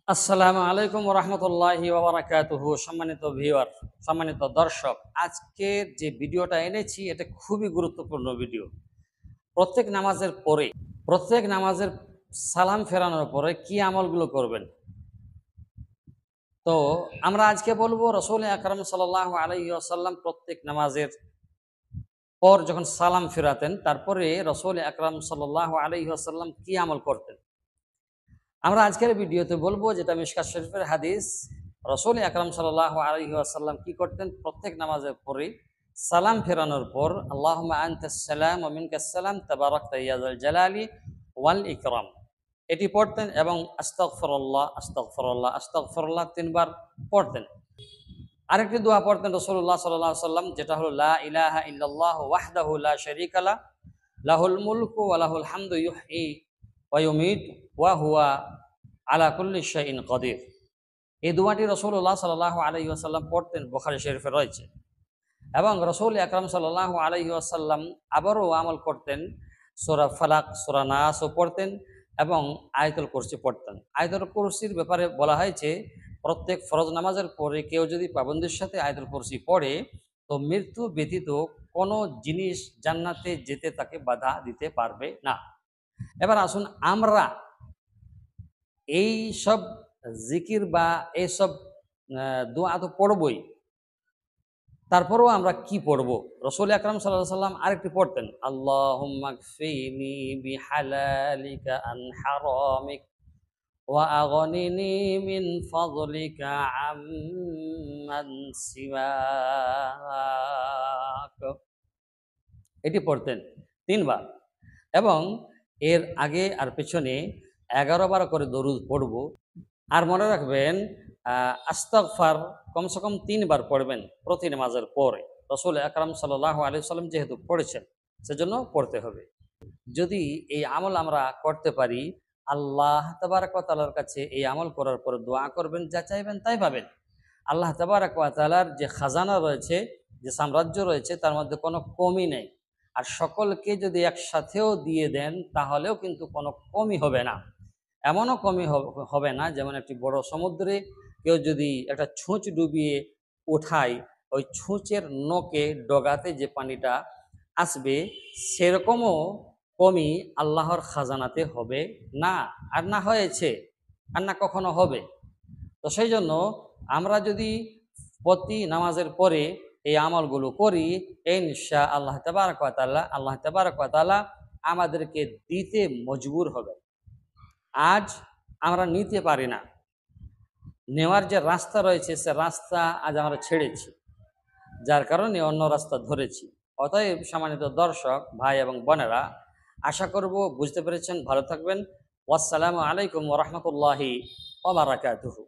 আসসালামু আলাইকুম রহমতুল্লাহি ওয়াবারাকাতুহু। সম্মানিত ভিউয়ার, সম্মানিত দর্শক, আজকের যে ভিডিওটা এনেছি এটা খুবই গুরুত্বপূর্ণ ভিডিও। প্রত্যেক নামাজের পরে, প্রত্যেক নামাজের সালাম ফেরানোর পরে কি আমলগুলো করবেন। তো আমরা আজকে বলবো রাসূল আকরাম সাল্লাল্লাহু আলাইহি ওয়াসাল্লাম প্রত্যেক নামাজের পর যখন সালাম ফেরাতেন তারপরে রাসূল আকরাম সাল্লাল্লাহু আলাইহি ওয়াসাল্লাম কি আমল করতেন। আমরা আজকের ভিডিওতে বলবো, যেটা মিশকাত শরীফের হাদিস। রাসূল আকরাম সাল্লাল্লাহু আলাইহি ওয়াসাল্লাম কি করতেন? প্রত্যেক নামাজের পরে সালাম ফেরানোর পর আল্লাহুম্মা আনতাস সালাম ওয়া মিনকাস সালাম তাবারাকতা ইয়া যাল জালালি ওয়াল ইকরাম, এটি পড়তেন এবং আস্তাগফিরুল্লাহ আস্তাগফিরুল্লাহ আস্তাগফিরুল্লাহ তিনবার পড়তেন। আরেকটি দোয়া পড়তেন রাসূলুল্লাহ সাল্লাল্লাহু আলাইহি ওয়াসাল্লাম, যেটা হলো লা ইলাহা ইল্লাল্লাহু ওয়াহদাহু লা শারীকা লাহু লাহুল মুলকু ওয়া লাহুল হামদু ইউহয়ী ওয়া ইউমীত ওয়া হুয়া আলা কুল্লি শাইইন কদির। এই দোয়াটি রাসূলুল্লাহ সাল্লাল্লাহু আলাইহি ওয়াসাল্লাম পড়তেন, বুখারী শরীফে রয়েছে। এবং রাসূল আকরাম সাল্লাল্লাহু আলাইহি ওয়াসাল্লাম আবারও আমল করতেন, সূরা ফালাক, সূরা নাসও পড়তেন এবং আয়াতুল কুরসি পড়তেন। আয়াতুল কুরসির ব্যাপারে বলা হয়েছে, প্রত্যেক ফরজ নামাজের পরে কেউ যদি পাবন্দির সাথে আয়াতুল কুরসি পড়ে, তো মৃত্যু ব্যতীত কোনো জিনিস জান্নাতে যেতে তাকে বাধা দিতে পারবে না। এবার আসুন, আমরা এই সব জিকির বা এইসব দোয়া তো পড়বই, তারপরেও আমরা কি পড়ব? রাসূল আকরাম সাল্লাল্লাহু আলাইহি ওয়াসাল্লাম আরেকটি পড়তেন, আল্লাহুম্মা কফিনি বিহালালিকা আন হারামিক ওয়া আগনিনি মিন ফাদলিকা আম্মান সিওয়াক। এটি পড়তেন ৩ বার এবং এর আগে আর পেছনে ১১ বার করে দরুদ পড়ব। আর মনে রাখবেন, আস্তাগফার কমসে কম ৩ বার পড়বেন প্রতি নামাজের পরে। রাসূল আকরাম সাল্লাল্লাহু আলাইহি ওয়াসাল্লাম যেহেতু পড়েছেন, সেজন্য পড়তে হবে। যদি এই আমল আমরা করতে পারি, আল্লাহ তাবারক ওয়া তাআলার কাছে এই আমল করার পর দোয়া করবেন, যা চাইবেন তাই পাবেন। আল্লাহ তাবারক ওয়া তাআলার যে খাজানা রয়েছে, যে সাম্রাজ্য রয়েছে, তার মধ্যে কোনো কমি নেই। আর সকলকে যদি একসাথেও দিয়ে দেন তাহলেও কিন্তু কোনো কমই হবে না। এমনও কমই হবে না, যেমন একটি বড় সমুদ্রে কেউ যদি একটা ছুঁচ ডুবিয়ে ওঠায়, ওই ছুঁচের নোকে ডগাতে যে পানিটা আসবে, সেরকমও কমই আল্লাহর খাজানাতে হবে না। আর না হয়েছে, আর না কখনো হবে। তো সেই জন্য আমরা যদি প্রতি নামাজের পরে এই আমলগুলো করি, ইনশাআল্লাহ তাবারক ওয়া তাআলা আমাদেরকে দিতে মজবুর হবে। আজ আমরা নিতে পারি না, নেওয়ার যে রাস্তা রয়েছে সে রাস্তা আজ আমরা ছেড়েছি, যার কারণে অন্য রাস্তা ধরেছি। অতএব সম্মানিত দর্শক ভাই এবং বোনেরা, আশা করব বুঝতে পেরেছেন। ভালো থাকবেন। ওয়াসসালামু আলাইকুম ওয়া রাহমাতুল্লাহি ওয়া বারাকাতুহু।